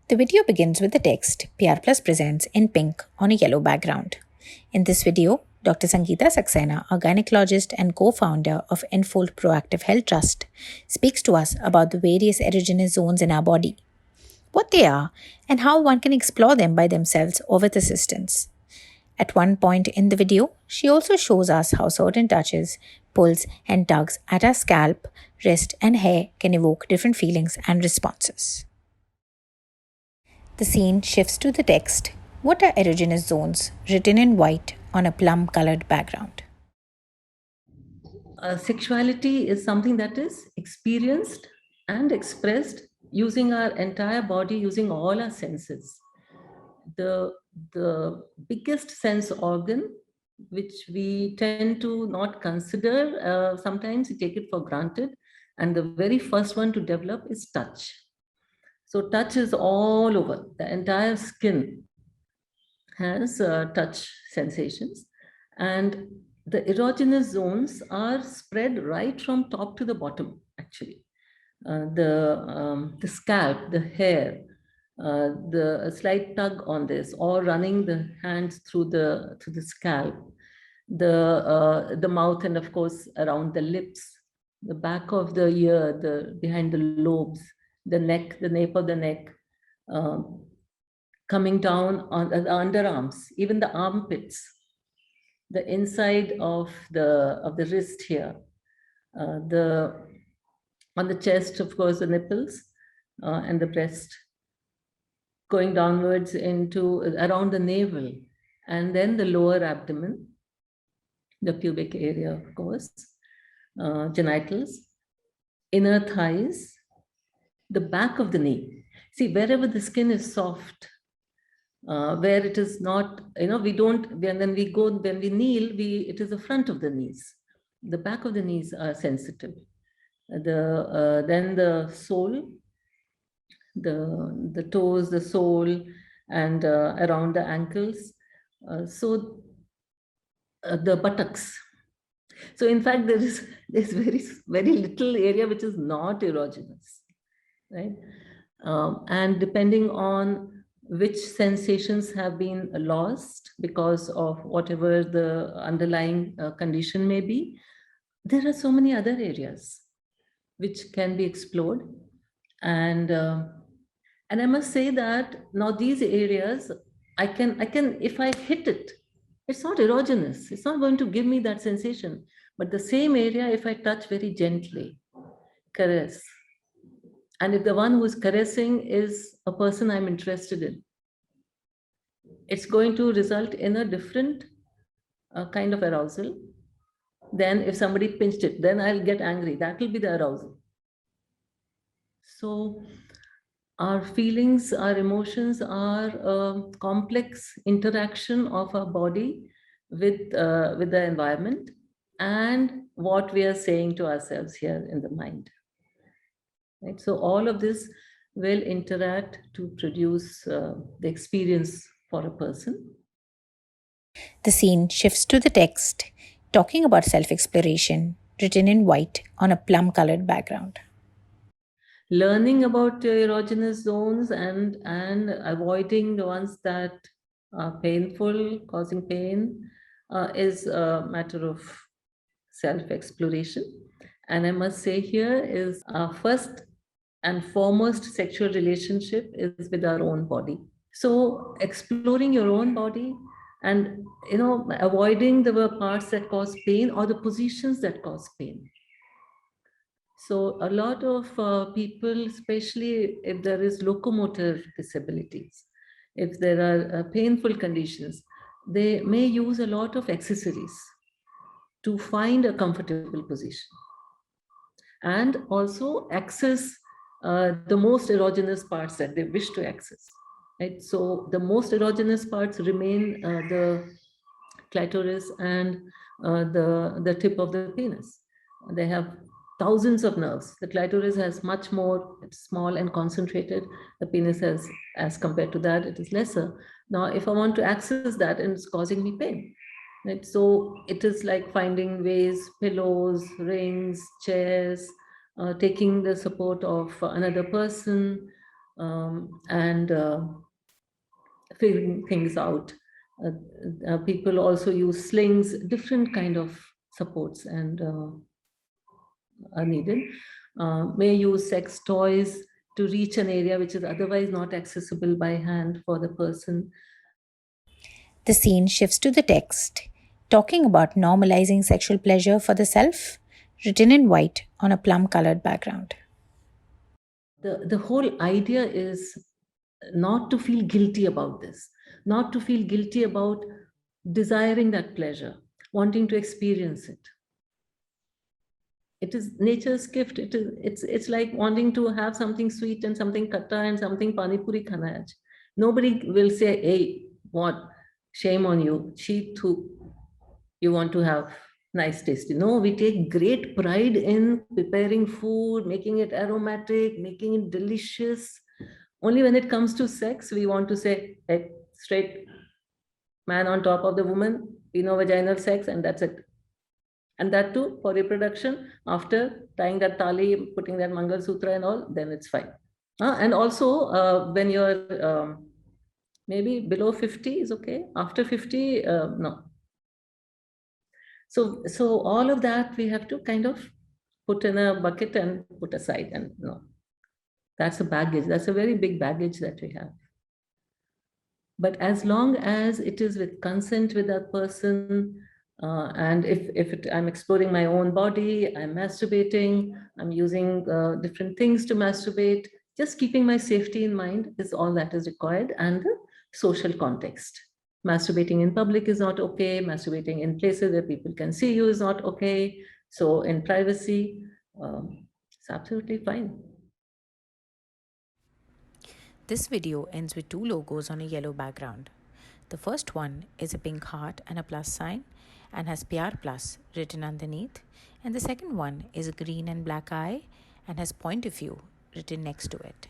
The video begins with the text PR Plus presents in pink on a yellow background. In this video, Dr. Sangeeta Saxena, a gynecologist and co-founder of Enfold Proactive Health Trust, speaks to us about the various erogenous zones in our body, what they are, and how one can explore them by themselves or with assistance. At one point in the video, she also shows us how certain touches, pulls, and tugs at our scalp, wrist, and hair can evoke different feelings and responses. The scene shifts to the text, "What are erogenous zones?" written in white on a plum-colored background. Sexuality is something that is experienced and expressed using our entire body, using all our senses. The biggest sense organ, which we tend to not consider, sometimes we take it for granted, and the very first one to develop is touch. So touch is all over. The entire skin has touch sensations, and the erogenous zones are spread right from top to the bottom, actually. The scalp, the hair, the slight tug on this, or running the hands through the scalp, the mouth, and of course around the lips, the back of the ear, the behind the lobes, the neck, the nape of the neck, coming down on the underarms, even the armpits, the inside of the wrist here, the on the chest, of course, the nipples, and the breast, going downwards into around the navel, and then the lower abdomen, the pubic area, of course, genitals, inner thighs, the back of the knee. See, wherever the skin is soft, where it is not, we don't, when we kneel, it is the front of the knees. The back of the knees are sensitive. Then the sole, the toes, the sole, and around the ankles. The buttocks. So in fact, there's very little area which is not erogenous, right? And depending on which sensations have been lost because of whatever the underlying condition may be, there are so many other areas which can be explored. And I must say that now these areas, I can, if I hit it, it's not erogenous. It's not going to give me that sensation. But the same area, if I touch very gently, caress, and if the one who is caressing is a person I'm interested in, it's going to result in a different kind of arousal. Then if somebody pinched it, then I'll get angry. That will be the arousal. So our feelings, our emotions are a complex interaction of our body with the environment and what we are saying to ourselves here in the mind. Right? So all of this will interact to produce the experience for a person. The scene shifts to the text, talking about self-exploration, written in white on a plum-colored background. Learning about erogenous zones and avoiding the ones that are painful, causing pain, is a matter of self-exploration. And I must say here is our first and foremost sexual relationship is with our own body. So exploring your own body and avoiding the parts that cause pain or the positions that cause pain. So a lot of people, especially if there is locomotor disabilities, if there are painful conditions, they may use a lot of accessories to find a comfortable position and also access the most erogenous parts that they wish to access. Right? So the most erogenous parts remain the clitoris and the tip of the penis. They have thousands of nerves. The clitoris has much more, it's small and concentrated. The penis has, as compared to that, it is lesser. Now, if I want to access that and it's causing me pain, right? So it is like finding ways, pillows, rings, chairs, taking the support of another person, and figuring things out. People also use slings, different kind of supports and are needed. May use sex toys to reach an area which is otherwise not accessible by hand for the person. The scene shifts to the text, talking about normalizing sexual pleasure for the self, written in white on a plum colored background. The whole idea is not to feel guilty about this, not to feel guilty about desiring that pleasure, wanting to experience it. It is nature's gift. It's like wanting to have something sweet and something khatta and something pani puri khana hai. Nobody will say, hey, what, shame on you, cheat too, you want to have nice tasty. No, we take great pride in preparing food, making it aromatic, making it delicious. Only when it comes to sex, we want to say, hey, straight man on top of the woman, we know vaginal sex, and that's it. And that too for reproduction. After tying that tali, putting that Mangal Sutra and all, then it's fine. And also, when you're maybe below 50 is okay. After 50, no. So all of that we have to kind of put in a bucket and put aside. And no, that's a baggage. That's a very big baggage that we have. But as long as it is with consent with that person, and I'm exploring my own body, I'm masturbating, I'm using different things to masturbate, just keeping my safety in mind is all that is required, and the social context. Masturbating in public is not okay. Masturbating in places where people can see you is not okay. So in privacy, it's absolutely fine. This video ends with two logos on a yellow background. The first one is a pink heart and a plus sign and has PR Plus written underneath, and the second one is a green and black eye and has point of view written next to it.